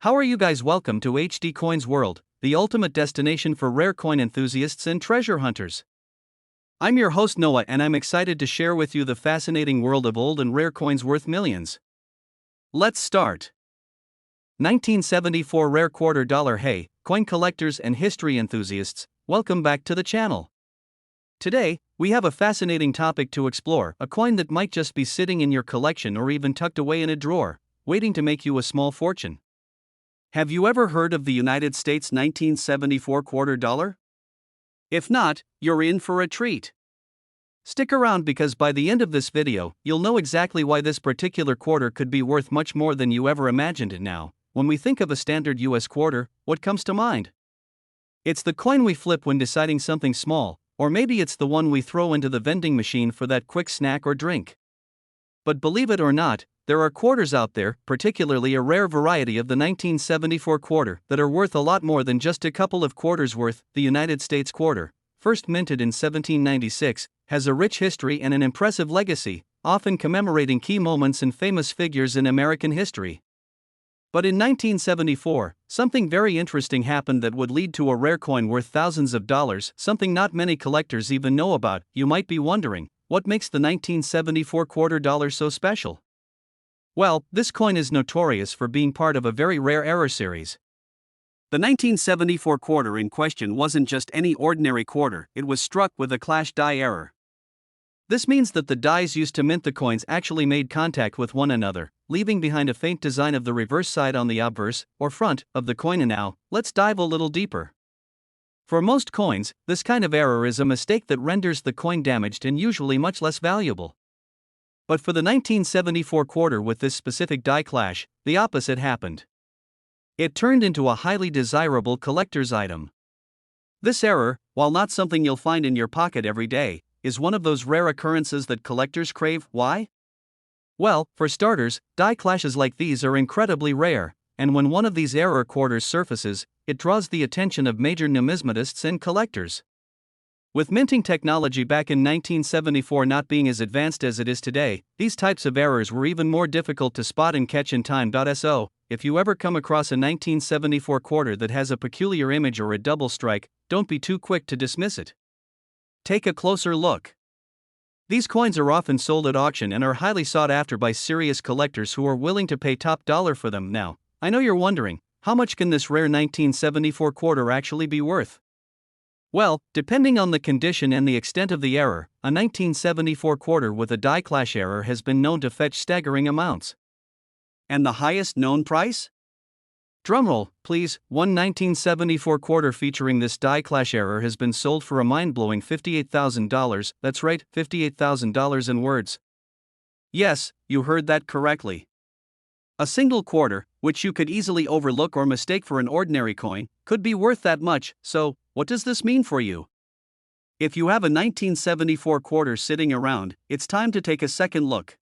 How are you guys? Welcome to HD Coins World, the ultimate destination for rare coin enthusiasts and treasure hunters. I'm your host Noah, and I'm excited to share with you the fascinating world of old and rare coins worth millions. Let's start. 1974 Rare Quarter Dollar. Hey, coin collectors and history enthusiasts, welcome back to the channel. Today, we have a fascinating topic to explore, a coin that might just be sitting in your collection or even tucked away in a drawer, waiting to make you a small fortune. Have you ever heard of the United States 1974 quarter dollar? If not, you're in for a treat. Stick around because by the end of this video, you'll know exactly why this particular quarter could be worth much more than you ever imagined it. Now, when we think of a standard US quarter, what comes to mind? It's the coin we flip when deciding something small, or maybe it's the one we throw into the vending machine for that quick snack or drink. But believe it or not, there are quarters out there, particularly a rare variety of the 1974 quarter, that are worth a lot more than just a couple of quarters worth. The United States quarter, first minted in 1796, has a rich history and an impressive legacy, often commemorating key moments and famous figures in American history. But in 1974, something very interesting happened that would lead to a rare coin worth thousands of dollars, something not many collectors even know about. You might be wondering, what makes the 1974 quarter dollar so special? Well, this coin is notorious for being part of a very rare error series. The 1974 quarter in question wasn't just any ordinary quarter, it was struck with a clash die error. This means that the dies used to mint the coins actually made contact with one another, leaving behind a faint design of the reverse side on the obverse, or front, of the coin. And now, let's dive a little deeper. For most coins, this kind of error is a mistake that renders the coin damaged and usually much less valuable. But for the 1974 quarter with this specific die clash, the opposite happened. It turned into a highly desirable collector's item. This error, while not something you'll find in your pocket every day, is one of those rare occurrences that collectors crave. Why? Well, for starters, die clashes like these are incredibly rare, and when one of these error quarters surfaces, it draws the attention of major numismatists and collectors. With minting technology back in 1974 not being as advanced as it is today, these types of errors were even more difficult to spot and catch in time. So, if you ever come across a 1974 quarter that has a peculiar image or a double strike, don't be too quick to dismiss it. Take a closer look. These coins are often sold at auction and are highly sought after by serious collectors who are willing to pay top dollar for them. Now, I know you're wondering, how much can this rare 1974 quarter actually be worth? Well, depending on the condition and the extent of the error, a 1974 quarter with a die clash error has been known to fetch staggering amounts. And the highest known price? Drumroll, please. One 1974 quarter featuring this die clash error has been sold for a mind-blowing $58,000. That's right, $58,000 in words. Yes, you heard that correctly. A single quarter, which you could easily overlook or mistake for an ordinary coin, could be worth that much. So, what does this mean for you? If you have a 1974 quarter sitting around, it's time to take a second look.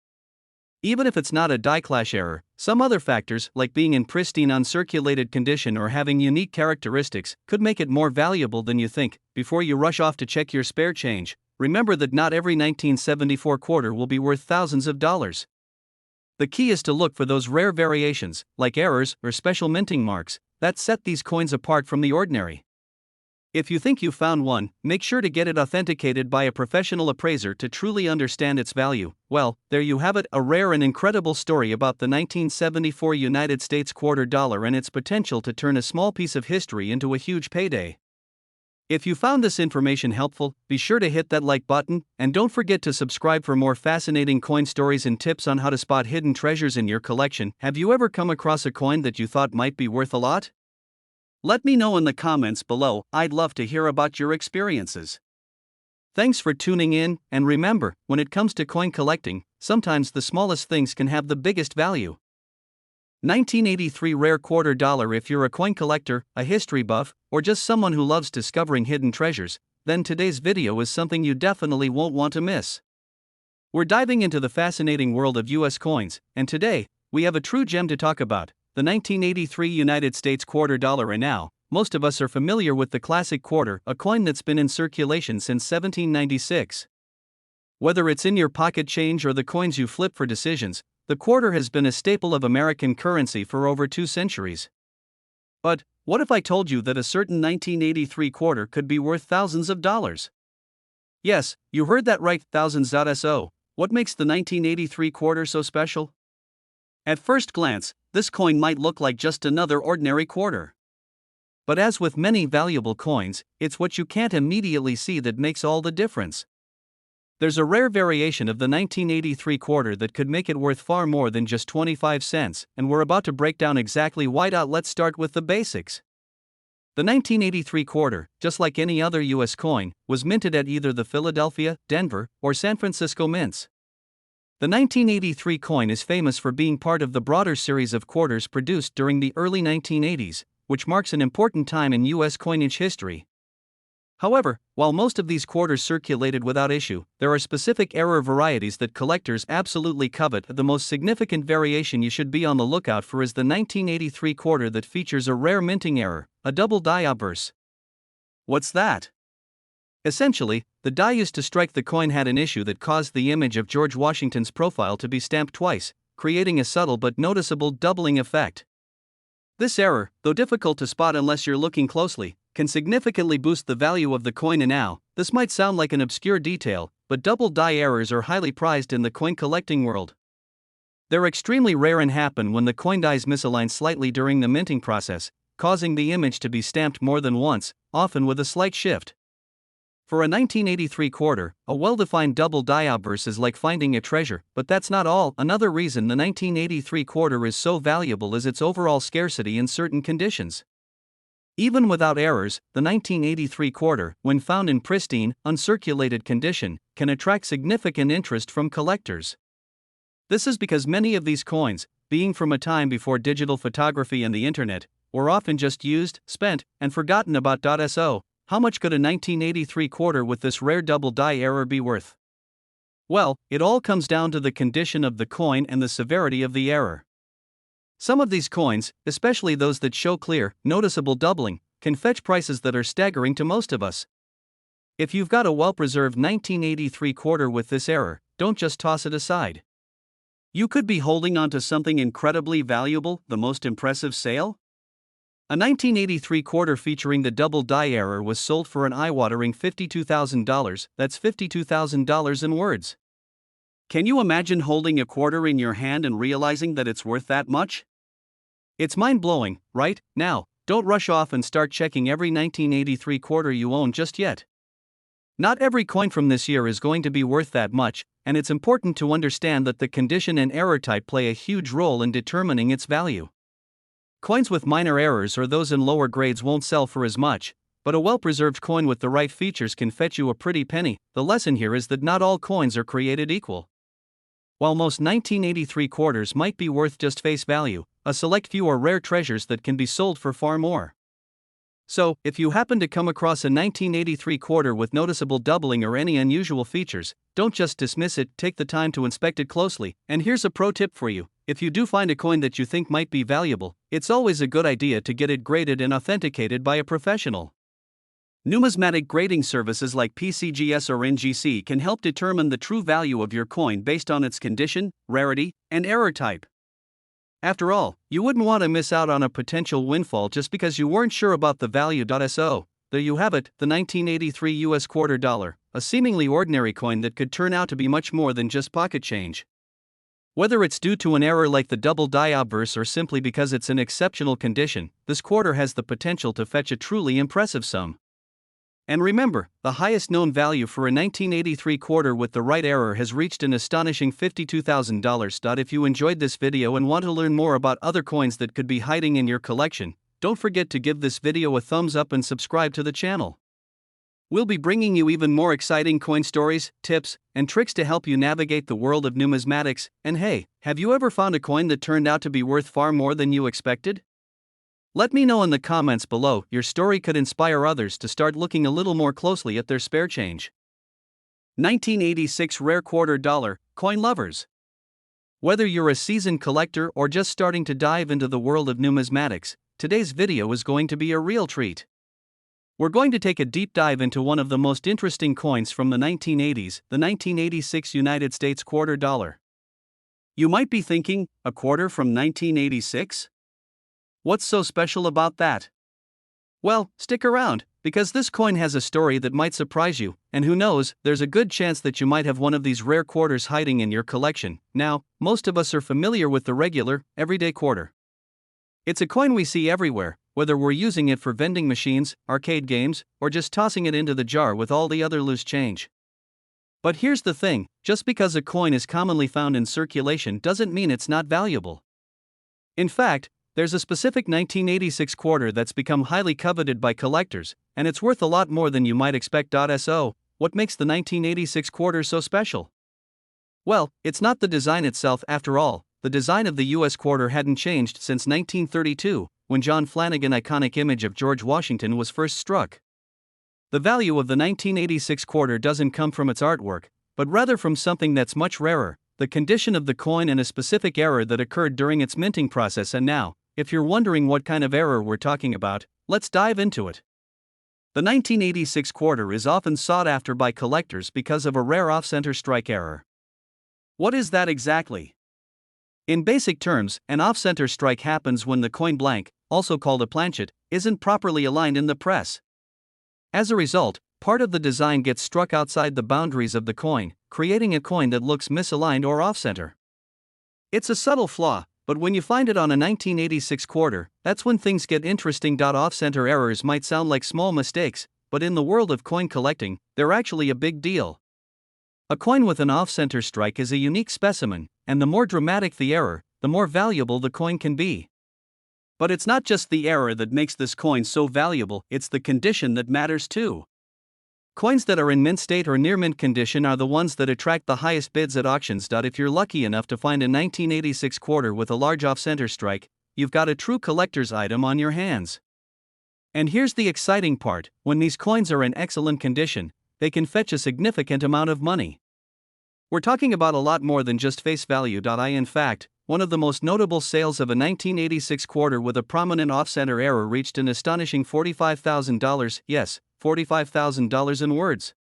Even if it's not a die clash error, some other factors, like being in pristine uncirculated condition or having unique characteristics, could make it more valuable than you think. Before you rush off to check your spare change, remember that not every 1974 quarter will be worth thousands of dollars. The key is to look for those rare variations, like errors or special minting marks, that set these coins apart from the ordinary. If you think you found one, make sure to get it authenticated by a professional appraiser to truly understand its value. Well, there you have it, a rare and incredible story about the 1974 United States quarter dollar and its potential to turn a small piece of history into a huge payday. If you found this information helpful, be sure to hit that like button, and don't forget to subscribe for more fascinating coin stories and tips on how to spot hidden treasures in your collection. Have you ever come across a coin that you thought might be worth a lot? Let me know in the comments below. I'd love to hear about your experiences. Thanks for tuning in, and remember, when it comes to coin collecting, sometimes the smallest things can have the biggest value. 1983 Rare Quarter Dollar. If you're a coin collector, a history buff, or just someone who loves discovering hidden treasures, then today's video is something you definitely won't want to miss. We're diving into the fascinating world of US coins, and today, we have a true gem to talk about. The 1983 United States quarter dollar. And now, most of us are familiar with the classic quarter, a coin that's been in circulation since 1796. Whether it's in your pocket change or the coins you flip for decisions, the quarter has been a staple of American currency for over 2 centuries. But what if I told you that a certain 1983 quarter could be worth thousands of dollars? Yes, you heard that right, thousands. So, what makes the 1983 quarter so special? At first glance, this coin might look like just another ordinary quarter. But as with many valuable coins, it's what you can't immediately see that makes all the difference. There's a rare variation of the 1983 quarter that could make it worth far more than just 25 cents, and we're about to break down exactly why. Let's start with the basics. The 1983 quarter, just like any other US coin, was minted at either the Philadelphia, Denver, or San Francisco mints. The 1983 coin is famous for being part of the broader series of quarters produced during the early 1980s, which marks an important time in US coinage history. However, while most of these quarters circulated without issue, there are specific error varieties that collectors absolutely covet. The most significant variation you should be on the lookout for is the 1983 quarter that features a rare minting error, a double die obverse. What's that? Essentially, the die used to strike the coin had an issue that caused the image of George Washington's profile to be stamped twice, creating a subtle but noticeable doubling effect. This error, though difficult to spot unless you're looking closely, can significantly boost the value of the coin. And now, this might sound like an obscure detail, but double die errors are highly prized in the coin collecting world. They're extremely rare and happen when the coin dies misalign slightly during the minting process, causing the image to be stamped more than once, often with a slight shift. For a 1983 quarter, a well-defined double die obverse is like finding a treasure, but that's not all. Another reason the 1983 quarter is so valuable is its overall scarcity in certain conditions. Even without errors, the 1983 quarter, when found in pristine, uncirculated condition, can attract significant interest from collectors. This is because many of these coins, being from a time before digital photography and the internet, were often just used, spent, and forgotten about. So, how much could a 1983 quarter with this rare double die error be worth? Well, it all comes down to the condition of the coin and the severity of the error. Some of these coins, especially those that show clear, noticeable doubling, can fetch prices that are staggering to most of us. If you've got a well-preserved 1983 quarter with this error, don't just toss it aside. You could be holding onto something incredibly valuable, the most impressive sale. A 1983 quarter featuring the double die error was sold for an eye-watering $52,000, that's $52,000 in words. Can you imagine holding a quarter in your hand and realizing that it's worth that much? It's mind-blowing, right? Now, don't rush off and start checking every 1983 quarter you own just yet. Not every coin from this year is going to be worth that much, and it's important to understand that the condition and error type play a huge role in determining its value. Coins with minor errors or those in lower grades won't sell for as much, but a well-preserved coin with the right features can fetch you a pretty penny. The lesson here is that not all coins are created equal. While most 1983 quarters might be worth just face value, a select few are rare treasures that can be sold for far more. So, if you happen to come across a 1983 quarter with noticeable doubling or any unusual features, don't just dismiss it, take the time to inspect it closely. And here's a pro tip for you: if you do find a coin that you think might be valuable, it's always a good idea to get it graded and authenticated by a professional. Numismatic grading services like PCGS or NGC can help determine the true value of your coin based on its condition, rarity, and error type. After all, you wouldn't want to miss out on a potential windfall just because you weren't sure about the value. So, there you have it, the 1983 US quarter dollar, a seemingly ordinary coin that could turn out to be much more than just pocket change. Whether it's due to an error like the double die obverse or simply because it's in exceptional condition, this quarter has the potential to fetch a truly impressive sum. And remember, the highest known value for a 1983 quarter with the right error has reached an astonishing $52,000. If you enjoyed this video and want to learn more about other coins that could be hiding in your collection, don't forget to give this video a thumbs up and subscribe to the channel. We'll be bringing you even more exciting coin stories, tips, and tricks to help you navigate the world of numismatics. And hey, have you ever found a coin that turned out to be worth far more than you expected? Let me know in the comments below. Your story could inspire others to start looking a little more closely at their spare change. 1986 Rare Quarter Dollar Coin Lovers. Whether you're a seasoned collector or just starting to dive into the world of numismatics, today's video is going to be a real treat. We're going to take a deep dive into one of the most interesting coins from the 1980s, the 1986 United States quarter dollar. You might be thinking, a quarter from 1986? What's so special about that? Well, stick around, because this coin has a story that might surprise you, and who knows, there's a good chance that you might have one of these rare quarters hiding in your collection. Now, most of us are familiar with the regular, everyday quarter. It's a coin we see everywhere, whether we're using it for vending machines, arcade games, or just tossing it into the jar with all the other loose change. But here's the thing, just because a coin is commonly found in circulation doesn't mean it's not valuable. In fact, there's a specific 1986 quarter that's become highly coveted by collectors, and it's worth a lot more than you might expect. So, what makes the 1986 quarter so special? Well, it's not the design itself after all. The design of the US quarter hadn't changed since 1932, when John Flanagan's iconic image of George Washington was first struck. The value of the 1986 quarter doesn't come from its artwork, but rather from something that's much rarer: the condition of the coin and a specific error that occurred during its minting process. And now, if you're wondering what kind of error we're talking about, let's dive into it. The 1986 quarter is often sought after by collectors because of a rare off-center strike error. What is that exactly? In basic terms, an off-center strike happens when the coin blank, also called a planchet, isn't properly aligned in the press. As a result, part of the design gets struck outside the boundaries of the coin, creating a coin that looks misaligned or off-center. It's a subtle flaw, but when you find it on a 1986 quarter, that's when things get interesting. Off-center errors might sound like small mistakes, but in the world of coin collecting, they're actually a big deal. A coin with an off-center strike is a unique specimen, and the more dramatic the error, the more valuable the coin can be. But it's not just the error that makes this coin so valuable, it's the condition that matters too. Coins that are in mint state or near mint condition are the ones that attract the highest bids at auctions. If you're lucky enough to find a 1986 quarter with a large off-center strike, you've got a true collector's item on your hands. And here's the exciting part: when these coins are in excellent condition, they can fetch a significant amount of money. We're talking about a lot more than just face value. In fact, one of the most notable sales of a 1986 quarter with a prominent off-center error reached an astonishing $45,000, yes, $45,000 in words.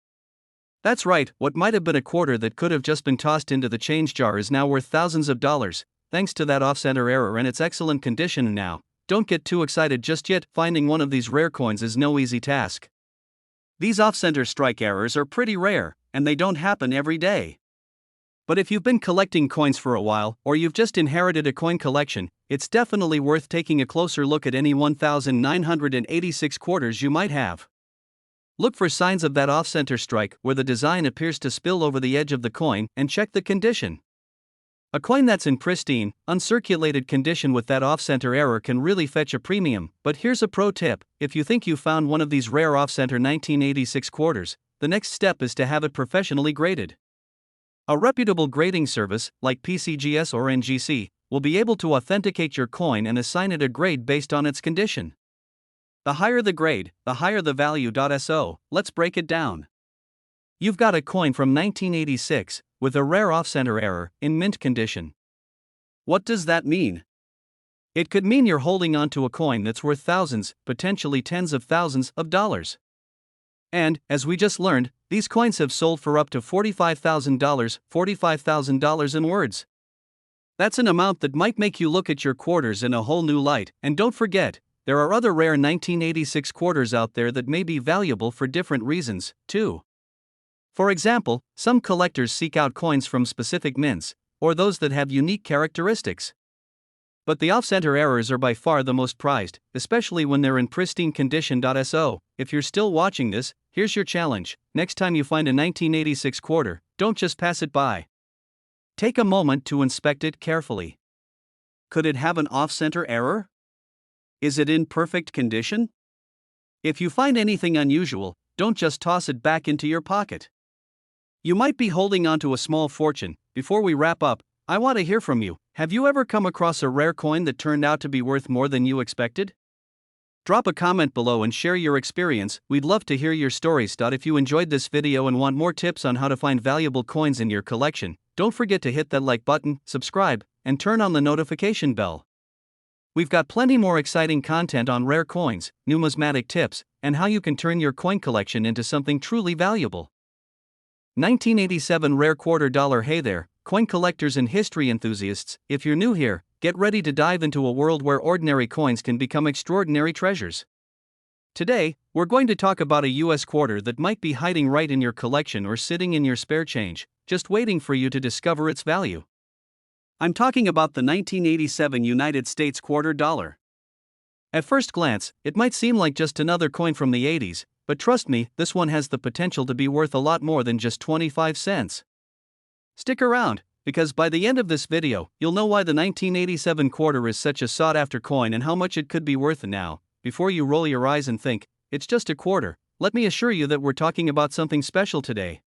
That's right, what might have been a quarter that could have just been tossed into the change jar is now worth thousands of dollars, thanks to that off-center error and its excellent condition. Now, don't get too excited just yet, finding one of these rare coins is no easy task. These off-center strike errors are pretty rare, and they don't happen every day. But if you've been collecting coins for a while, or you've just inherited a coin collection, it's definitely worth taking a closer look at any 1986 quarters you might have. Look for signs of that off-center strike where the design appears to spill over the edge of the coin, and check the condition. A coin that's in pristine, uncirculated condition with that off-center error can really fetch a premium. But here's a pro tip: if you think you found one of these rare off-center 1986 quarters, the next step is to have it professionally graded. A reputable grading service, like PCGS or NGC, will be able to authenticate your coin and assign it a grade based on its condition. The higher the grade, the higher the value. So, let's break it down. You've got a coin from 1986, with a rare off-center error, in mint condition. What does that mean? It could mean you're holding onto a coin that's worth thousands, potentially tens of thousands of dollars. And, as we just learned, these coins have sold for up to $45,000 in words. That's an amount that might make you look at your quarters in a whole new light. And don't forget, there are other rare 1986 quarters out there that may be valuable for different reasons, too. For example, some collectors seek out coins from specific mints, or those that have unique characteristics. But the off-center errors are by far the most prized, especially when they're in pristine condition. So, if you're still watching this, here's your challenge: next time you find a 1986 quarter, don't just pass it by. Take a moment to inspect it carefully. Could it have an off-center error? Is it in perfect condition? If you find anything unusual, don't just toss it back into your pocket. You might be holding onto a small fortune. Before we wrap up, I want to hear from you. Have you ever come across a rare coin that turned out to be worth more than you expected? Drop a comment below and share your experience. We'd love to hear your stories. If you enjoyed this video and want more tips on how to find valuable coins in your collection, don't forget to hit that like button, subscribe, and turn on the notification bell. We've got plenty more exciting content on rare coins, numismatic tips, and how you can turn your coin collection into something truly valuable. 1987 Rare Quarter Dollar. Hey there, coin collectors and history enthusiasts. If you're new here, get ready to dive into a world where ordinary coins can become extraordinary treasures. Today, we're going to talk about a US quarter that might be hiding right in your collection or sitting in your spare change, just waiting for you to discover its value. I'm talking about the 1987 United States quarter dollar. At first glance, it might seem like just another coin from the 80s, but trust me, this one has the potential to be worth a lot more than just 25 cents. Stick around, because by the end of this video, you'll know why the 1987 quarter is such a sought-after coin and how much it could be worth now. Before you roll your eyes and think, it's just a quarter, let me assure you that we're talking about something special today.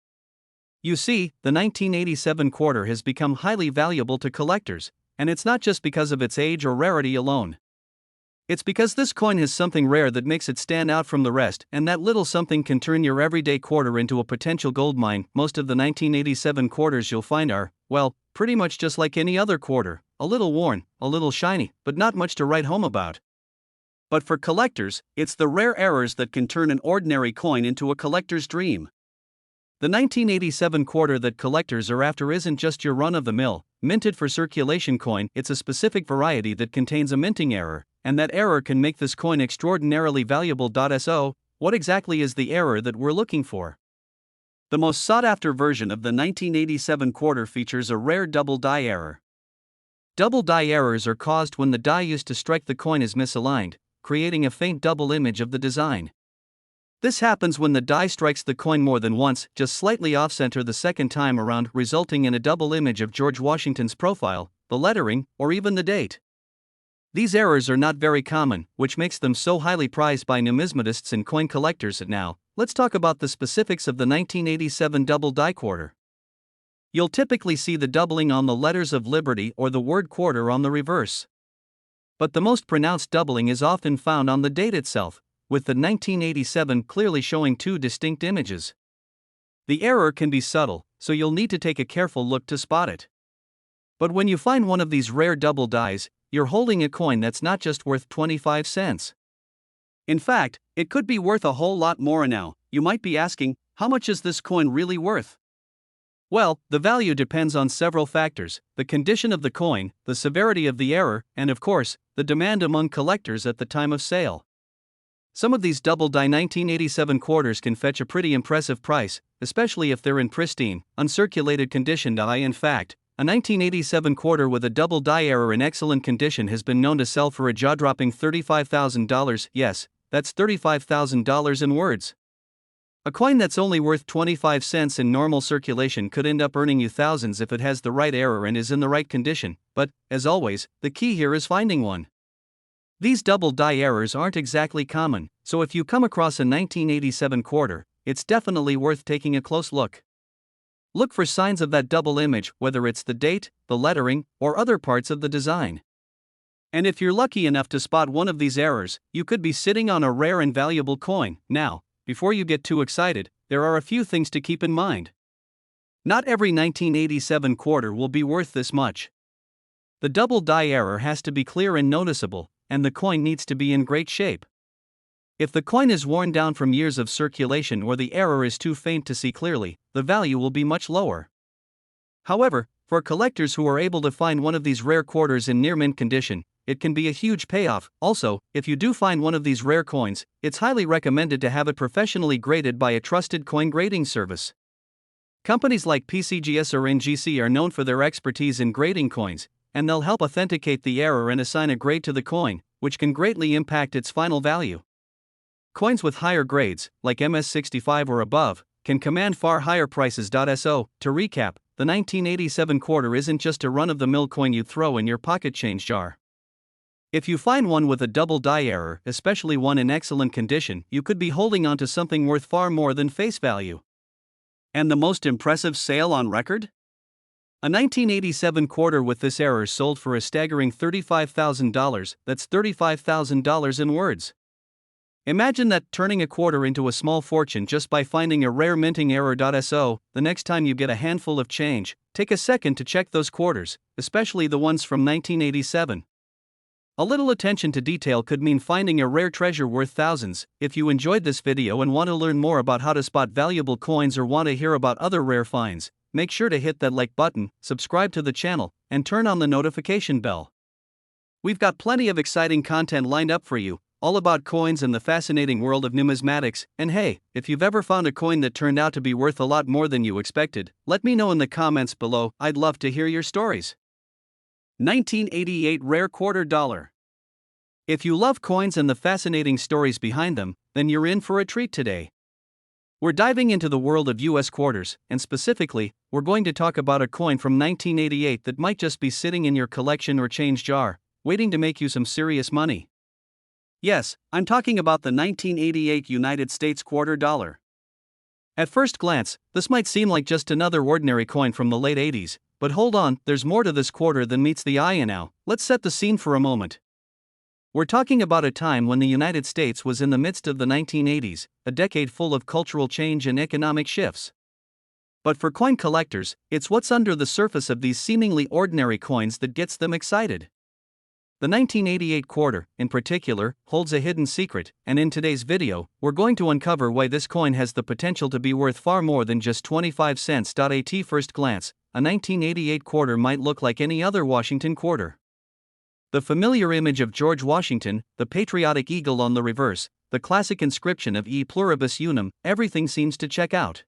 You see, the 1987 quarter has become highly valuable to collectors, and it's not just because of its age or rarity alone. It's because this coin has something rare that makes it stand out from the rest, and that little something can turn your everyday quarter into a potential gold mine. Most of the 1987 quarters you'll find are, well, pretty much just like any other quarter, a little worn, a little shiny, but not much to write home about. But for collectors, it's the rare errors that can turn an ordinary coin into a collector's dream. The 1987 quarter that collectors are after isn't just your run-of-the-mill, minted for circulation coin. It's a specific variety that contains a minting error, and that error can make this coin extraordinarily valuable. So, what exactly is the error that we're looking for? The most sought-after version of the 1987 quarter features a rare double die error. Double die errors are caused when the die used to strike the coin is misaligned, creating a faint double image of the design. This happens when the die strikes the coin more than once, just slightly off-center the second time around, resulting in a double image of George Washington's profile, the lettering, or even the date. These errors are not very common, which makes them so highly prized by numismatists and coin collectors. Now, let's talk about the specifics of the 1987 double die quarter. You'll typically see the doubling on the letters of Liberty or the word quarter on the reverse. But the most pronounced doubling is often found on the date itself, with the 1987 clearly showing two distinct images. The error can be subtle, so you'll need to take a careful look to spot it. But when you find one of these rare double dies, you're holding a coin that's not just worth 25 cents. In fact, it could be worth a whole lot more now. You might be asking, how much is this coin really worth? Well, the value depends on several factors: the condition of the coin, the severity of the error, and of course, the demand among collectors at the time of sale. Some of these double die 1987 quarters can fetch a pretty impressive price, especially if they're in pristine, uncirculated condition. In fact, a 1987 quarter with a double die error in excellent condition has been known to sell for a jaw-dropping $35,000. Yes, that's $35,000 in words. A coin that's only worth 25 cents in normal circulation could end up earning you thousands if it has the right error and is in the right condition, but, as always, the key here is finding one. These double die errors aren't exactly common, so if you come across a 1987 quarter, it's definitely worth taking a close look. Look for signs of that double image, whether it's the date, the lettering, or other parts of the design. And if you're lucky enough to spot one of these errors, you could be sitting on a rare and valuable coin. Now, before you get too excited, there are a few things to keep in mind. Not every 1987 quarter will be worth this much. The double die error has to be clear and noticeable, and the coin needs to be in great shape. If the coin is worn down from years of circulation or the error is too faint to see clearly, the value will be much lower. However, for collectors who are able to find one of these rare quarters in near mint condition, it can be a huge payoff. Also, if you do find one of these rare coins, it's highly recommended to have it professionally graded by a trusted coin grading service. Companies like PCGS or NGC are known for their expertise in grading coins, and they'll help authenticate the error and assign a grade to the coin, which can greatly impact its final value. Coins with higher grades, like MS65 or above, can command far higher prices. So, to recap, the 1987 quarter isn't just a run-of-the-mill coin you throw in your pocket change jar. If you find one with a double die error, especially one in excellent condition, you could be holding onto something worth far more than face value. And the most impressive sale on record? A 1987 quarter with this error sold for a staggering $35,000. That's $35,000 in words. Imagine that, turning a quarter into a small fortune just by finding a rare minting error. So, the next time you get a handful of change, take a second to check those quarters, especially the ones from 1987. A little attention to detail could mean finding a rare treasure worth thousands. If you enjoyed this video and want to learn more about how to spot valuable coins or want to hear about other rare finds, make sure to hit that like button, subscribe to the channel, and turn on the notification bell. We've got plenty of exciting content lined up for you, all about coins and the fascinating world of numismatics. And hey, if you've ever found a coin that turned out to be worth a lot more than you expected, let me know in the comments below. I'd love to hear your stories. 1988 Rare Quarter Dollar. If you love coins and the fascinating stories behind them, then you're in for a treat today. We're diving into the world of US quarters, and specifically, we're going to talk about a coin from 1988 that might just be sitting in your collection or change jar, waiting to make you some serious money. Yes, I'm talking about the 1988 United States quarter dollar. At first glance, this might seem like just another ordinary coin from the late 80s, but hold on, there's more to this quarter than meets the eye. And now, let's set the scene for a moment. We're talking about a time when the United States was in the midst of the 1980s, a decade full of cultural change and economic shifts. But for coin collectors, it's what's under the surface of these seemingly ordinary coins that gets them excited. The 1988 quarter, in particular, holds a hidden secret, and in today's video, we're going to uncover why this coin has the potential to be worth far more than just 25 cents. At first glance, a 1988 quarter might look like any other Washington quarter. The familiar image of George Washington, the patriotic eagle on the reverse, the classic inscription of E pluribus unum, everything seems to check out.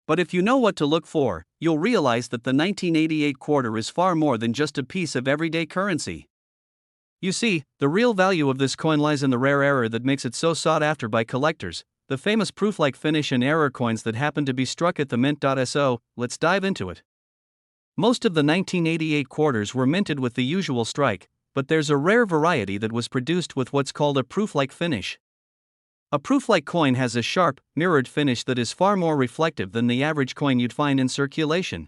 But if you know what to look for, you'll realize that the 1988 quarter is far more than just a piece of everyday currency. You see, the real value of this coin lies in the rare error that makes it so sought after by collectors, the famous proof-like finish and error coins that happen to be struck at the mint.so. Let's dive into it. Most of the 1988 quarters were minted with the usual strike, but there's a rare variety that was produced with what's called a proof-like finish. A proof-like coin has a sharp, mirrored finish that is far more reflective than the average coin you'd find in circulation.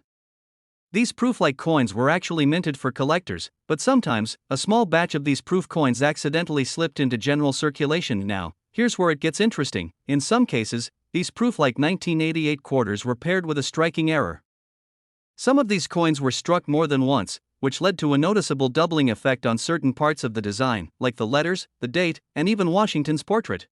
These proof-like coins were actually minted for collectors, but sometimes, a small batch of these proof coins accidentally slipped into general circulation. Now, here's where it gets interesting. In some cases, these proof-like 1988 quarters were paired with a striking error. Some of these coins were struck more than once, which led to a noticeable doubling effect on certain parts of the design, like the letters, the date, and even Washington's portrait.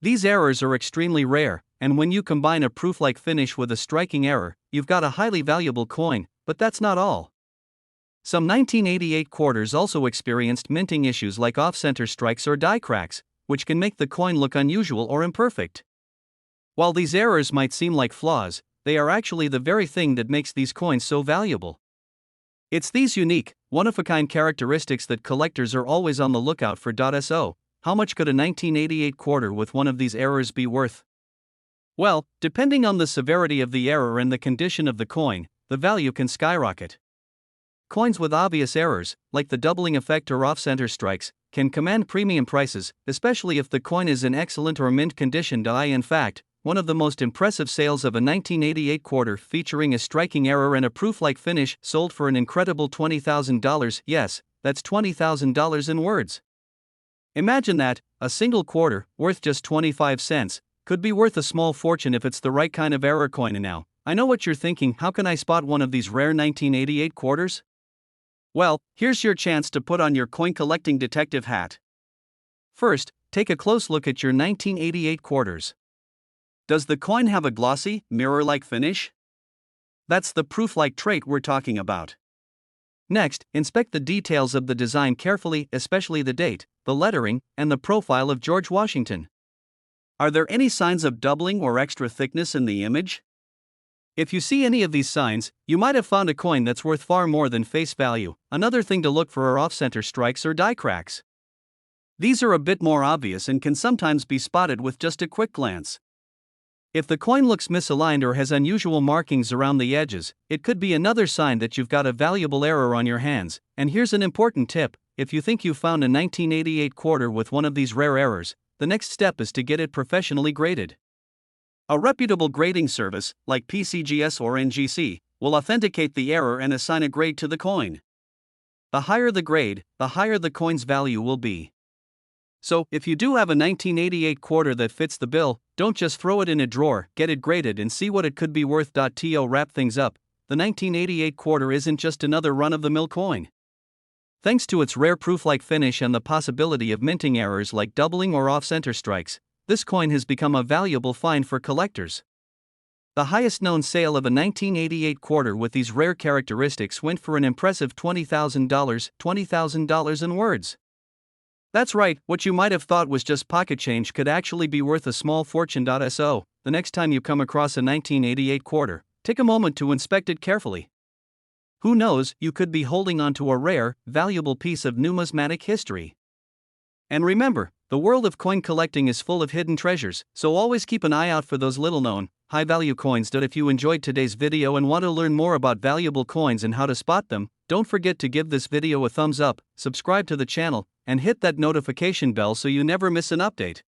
These errors are extremely rare, and when you combine a proof-like finish with a striking error, you've got a highly valuable coin. But that's not all. Some 1988 quarters also experienced minting issues like off-center strikes or die cracks, which can make the coin look unusual or imperfect. While these errors might seem like flaws, they are actually the very thing that makes these coins so valuable. It's these unique, one-of-a-kind characteristics that collectors are always on the lookout for. So, how much could a 1988 quarter with one of these errors be worth? Well, depending on the severity of the error and the condition of the coin, the value can skyrocket. Coins with obvious errors, like the doubling effect or off-center strikes, can command premium prices, especially if the coin is in excellent or mint condition. In fact, one of the most impressive sales of a 1988 quarter featuring a striking error and a proof-like finish sold for an incredible $20,000. Yes, that's $20,000 in words. Imagine that, a single quarter, worth just 25 cents, could be worth a small fortune if it's the right kind of error coin. And now, I know what you're thinking, how can I spot one of these rare 1988 quarters? Well, here's your chance to put on your coin collecting detective hat. First, take a close look at your 1988 quarters. Does the coin have a glossy, mirror-like finish? That's the proof-like trait we're talking about. Next, inspect the details of the design carefully, especially the date, the lettering, and the profile of George Washington. Are there any signs of doubling or extra thickness in the image? If you see any of these signs, you might have found a coin that's worth far more than face value. Another thing to look for are off-center strikes or die cracks. These are a bit more obvious and can sometimes be spotted with just a quick glance. If the coin looks misaligned or has unusual markings around the edges, it could be another sign that you've got a valuable error on your hands. And here's an important tip: if you think you found a 1988 quarter with one of these rare errors, the next step is to get it professionally graded. A reputable grading service, like PCGS or NGC, will authenticate the error and assign a grade to the coin. The higher the grade, the higher the coin's value will be. So, if you do have a 1988 quarter that fits the bill, don't just throw it in a drawer, get it graded and see what it could be worth. To wrap things up, the 1988 quarter isn't just another run-of-the-mill coin. Thanks to its rare proof-like finish and the possibility of minting errors like doubling or off-center strikes, this coin has become a valuable find for collectors. The highest known sale of a 1988 quarter with these rare characteristics went for an impressive $20,000 in words. That's right, what you might have thought was just pocket change could actually be worth a small fortune. So, the next time you come across a 1988 quarter, take a moment to inspect it carefully. Who knows, you could be holding onto a rare, valuable piece of numismatic history. And remember, the world of coin collecting is full of hidden treasures, so always keep an eye out for those little-known, high-value coins. If you enjoyed today's video and want to learn more about valuable coins and how to spot them, don't forget to give this video a thumbs up, subscribe to the channel, and hit that notification bell so you never miss an update.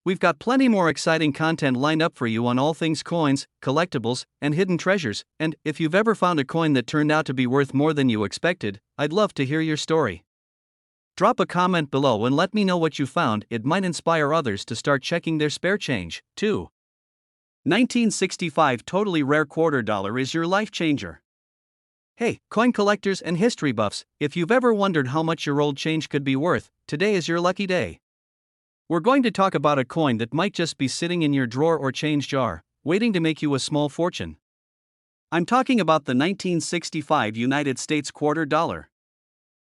We've got plenty more exciting content lined up for you on all things coins, collectibles, and hidden treasures, and if you've ever found a coin that turned out to be worth more than you expected, I'd love to hear your story. Drop a comment below and let me know what you found. It might inspire others to start checking their spare change, too. 1965 totally rare quarter dollar is your life changer. Hey, coin collectors and history buffs, if you've ever wondered how much your old change could be worth, today is your lucky day. We're going to talk about a coin that might just be sitting in your drawer or change jar, waiting to make you a small fortune. I'm talking about the 1965 United States quarter dollar.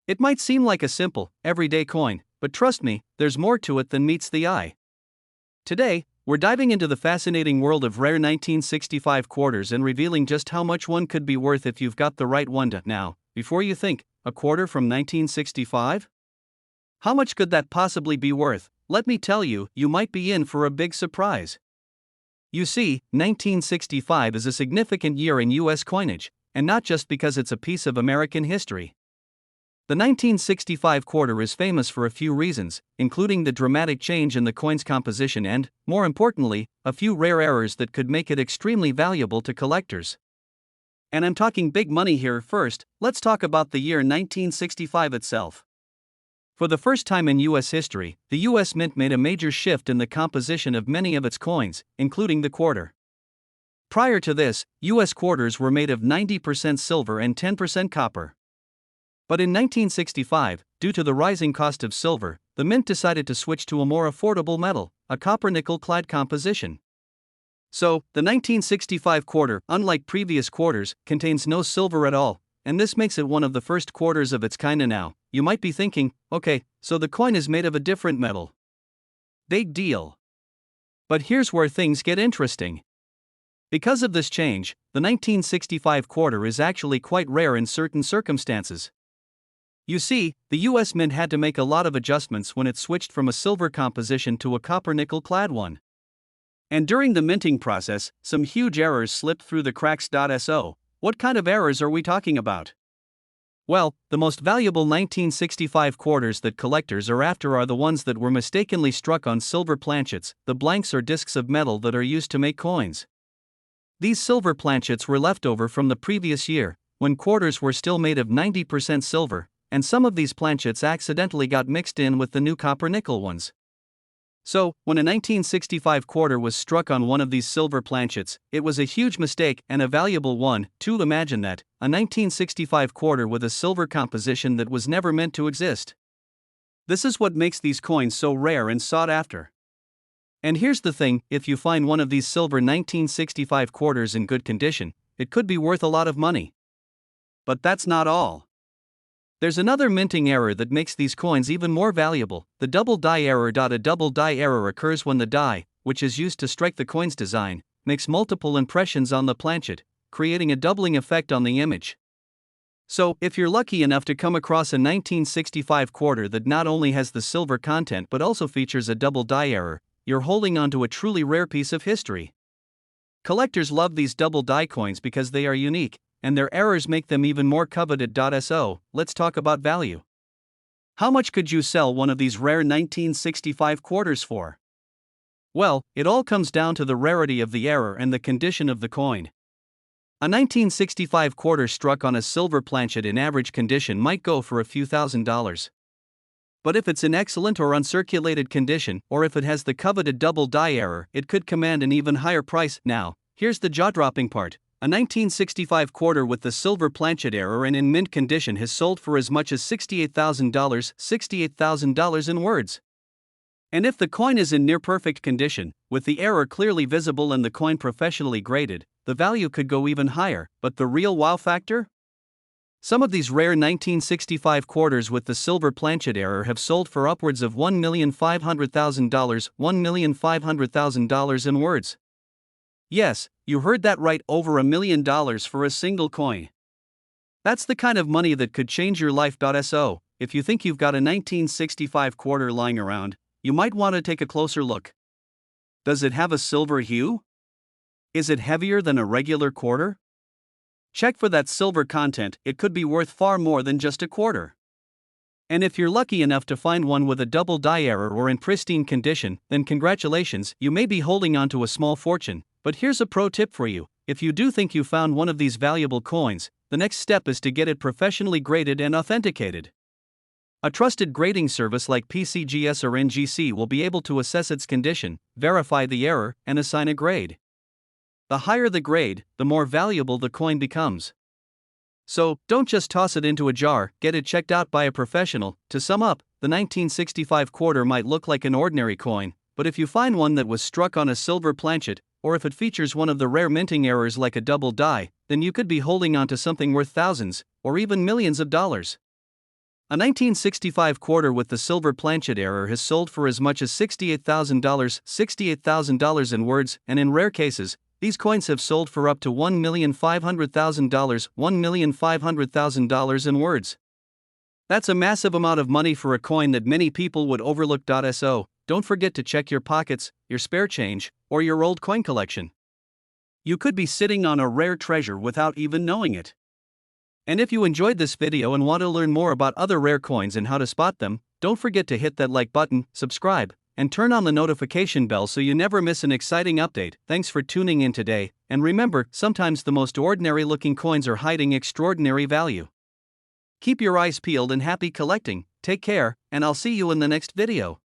It might seem like a simple, everyday coin, but trust me, there's more to it than meets the eye. Today, we're diving into the fascinating world of rare 1965 quarters and revealing just how much one could be worth if you've got the right one. Now, before you think, a quarter from 1965? How much could that possibly be worth? Let me tell you, you might be in for a big surprise. You see, 1965 is a significant year in US coinage, and not just because it's a piece of American history. The 1965 quarter is famous for a few reasons, including the dramatic change in the coin's composition and, more importantly, a few rare errors that could make it extremely valuable to collectors. And I'm talking big money here. First, let's talk about the year 1965 itself. For the first time in US history, the US Mint made a major shift in the composition of many of its coins, including the quarter. Prior to this, US quarters were made of 90% silver and 10% copper. But in 1965, due to the rising cost of silver, the Mint decided to switch to a more affordable metal, a copper-nickel clad composition. So, the 1965 quarter, unlike previous quarters, contains no silver at all, and this makes it one of the first quarters of its kind. Now, you might be thinking, okay, so the coin is made of a different metal. Big deal. But here's where things get interesting. Because of this change, the 1965 quarter is actually quite rare in certain circumstances. You see, the US Mint had to make a lot of adjustments when it switched from a silver composition to a copper-nickel clad one. And during the minting process, some huge errors slipped through the cracks. So, what kind of errors are we talking about? Well, the most valuable 1965 quarters that collectors are after are the ones that were mistakenly struck on silver planchets, the blanks or discs of metal that are used to make coins. These silver planchets were left over from the previous year, when quarters were still made of 90% silver, and some of these planchets accidentally got mixed in with the new copper-nickel ones. So, when a 1965 quarter was struck on one of these silver planchets, it was a huge mistake and a valuable one. To imagine that, a 1965 quarter with a silver composition that was never meant to exist. This is what makes these coins so rare and sought after. And here's the thing, if you find one of these silver 1965 quarters in good condition, it could be worth a lot of money. But that's not all. There's another minting error that makes these coins even more valuable, the double die error. A double die error occurs when the die, which is used to strike the coin's design, makes multiple impressions on the planchet, creating a doubling effect on the image. So, if you're lucky enough to come across a 1965 quarter that not only has the silver content but also features a double die error, you're holding onto a truly rare piece of history. Collectors love these double die coins because they are unique, and their errors make them even more coveted. So, let's talk about value. How much could you sell one of these rare 1965 quarters for? Well, it all comes down to the rarity of the error and the condition of the coin. A 1965 quarter struck on a silver planchet in average condition might go for a few $1,000s. But if it's in excellent or uncirculated condition, or if it has the coveted double die error, it could command an even higher price. Now, here's the jaw-dropping part. A 1965 quarter with the silver planchet error and in mint condition has sold for as much as $68,000 in words. And if the coin is in near perfect condition, with the error clearly visible and the coin professionally graded, the value could go even higher. But the real wow factor? Some of these rare 1965 quarters with the silver planchet error have sold for upwards of $1,500,000, $1,500,000 in words. Yes, you heard that right, over $1 million for a single coin. That's the kind of money that could change your life. So, if you think you've got a 1965 quarter lying around, you might want to take a closer look. Does it have a silver hue? Is it heavier than a regular quarter? Check for that silver content, it could be worth far more than just a quarter. And if you're lucky enough to find one with a double die error or in pristine condition, then congratulations, you may be holding on to a small fortune. But here's a pro tip for you: if you do think you found one of these valuable coins, the next step is to get it professionally graded and authenticated. A trusted grading service like PCGS or NGC will be able to assess its condition, verify the error, and assign a grade. The higher the grade, the more valuable the coin becomes. So, don't just toss it into a jar, get it checked out by a professional. To sum up, the 1965 quarter might look like an ordinary coin, but if you find one that was struck on a silver planchet, or if it features one of the rare minting errors like a double die, then you could be holding on to something worth thousands, or even millions of dollars. A 1965 quarter with the silver planchet error has sold for as much as $68,000 in words, and in rare cases, these coins have sold for up to $1,500,000, $1,500,000 in words. That's a massive amount of money for a coin that many people would overlook. So, don't forget to check your pockets, your spare change, or your old coin collection. You could be sitting on a rare treasure without even knowing it. And if you enjoyed this video and want to learn more about other rare coins and how to spot them, don't forget to hit that like button, subscribe, and turn on the notification bell so you never miss an exciting update. Thanks for tuning in today, and remember, sometimes the most ordinary looking coins are hiding extraordinary value. Keep your eyes peeled and happy collecting. Take care, and I'll see you in the next video.